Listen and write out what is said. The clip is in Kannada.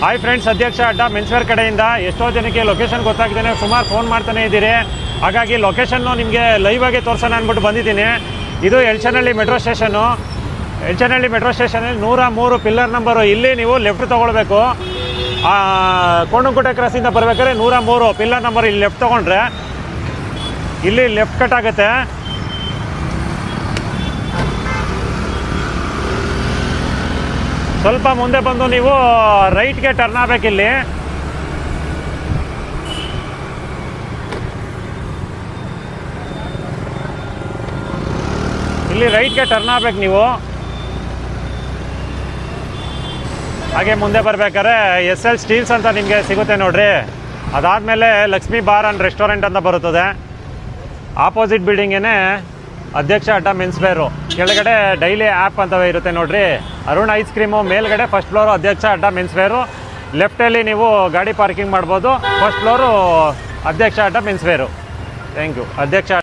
ಹಾಯ್ ಫ್ರೆಂಡ್ಸ್, ಅಧ್ಯಕ್ಷ ಅಡ್ಡ ಮೆನ್ಸ್ವೇರ್ ಕಡೆಯಿಂದ ಎಷ್ಟೋ ಜನಕ್ಕೆ ಲೊಕೇಶನ್ ಗೊತ್ತಾಗ್ತಾನೆ ಸುಮಾರು ಫೋನ್ ಮಾಡ್ತಾನೆ ಇದ್ದೀರಿ. ಹಾಗಾಗಿ ಲೊಕೇಶನ್ನು ನಿಮಗೆ ಲೈವ್ ಆಗಿ ತೋರಿಸೋಣ ಅಂದ್ಬಿಟ್ಟು ಬಂದಿದ್ದೀನಿ. ಇದು Yelachenahalli metro station. Yelachenahalli metro ಸ್ಟೇಷನಲ್ಲಿ 103 ಪಿಲ್ಲರ್ ನಂಬರು. ಇಲ್ಲಿ ನೀವು ಲೆಫ್ಟ್ ತೊಗೊಳ್ಬೇಕು. ಕೋಣಂಕೋಟೆ ಕ್ರಾಸಿಂದ ಬರ್ಬೇಕಾದ್ರೆ 103 ಪಿಲ್ಲರ್ ನಂಬರ್ ಇಲ್ಲಿ ಲೆಫ್ಟ್ ತೊಗೊಂಡ್ರೆ ಇಲ್ಲಿ ಲೆಫ್ಟ್ ಕಟ್ ಆಗುತ್ತೆ. ಸ್ವಲ್ಪ ಮುಂದೆ ಬಂದು ನೀವು ರೈಟ್ಗೆ ಟರ್ನ್ ಆಗಬೇಕು. ಇಲ್ಲಿ ರೈಟ್ಗೆ ಟರ್ನ್ ಆಗಬೇಕು ನೀವು. ಹಾಗೆ ಮುಂದೆ ಬರ್ಬೇಕಾದ್ರೆ SL ಸ್ಟೀಲ್ಸ್ ಅಂತ ನಿಮಗೆ ಸಿಗುತ್ತೆ ನೋಡ್ರಿ. ಅದಾದಮೇಲೆ ಲಕ್ಷ್ಮೀ ಬಾರ್ ಆ್ಯಂಡ್ ರೆಸ್ಟೋರೆಂಟ್ ಅಂತ ಬರುತ್ತದೆ. ಆಪೋಸಿಟ್ ಬಿಲ್ಡಿಂಗೇನೆ ಅಧ್ಯಕ್ಷ ಅಡ್ಡ ಮೆನ್ಸ್ವೇರು. ಕೆಳಗಡೆ ಡೈಲಿ ಆ್ಯಪ್ ಅಂತವೇ ಇರುತ್ತೆ ನೋಡ್ರಿ. ಅರುಣ್ ಐಸ್ ಕ್ರೀಮು ಮೇಲ್ಗಡೆ ಫಸ್ಟ್ ಫ್ಲೋರು ಅಧ್ಯಕ್ಷ ಅಡ್ಡ ಮೆನ್ಸ್ವೇರು. ಲೆಫ್ಟಲ್ಲಿ ನೀವು ಗಾಡಿ ಪಾರ್ಕಿಂಗ್ ಮಾಡ್ಬೋದು. ಫಸ್ಟ್ ಫ್ಲೋರು ಅಧ್ಯಕ್ಷ ಅಡ್ಡ ಮೆನ್ಸ್ವೇರು. Thank you. ಅಧ್ಯಕ್ಷ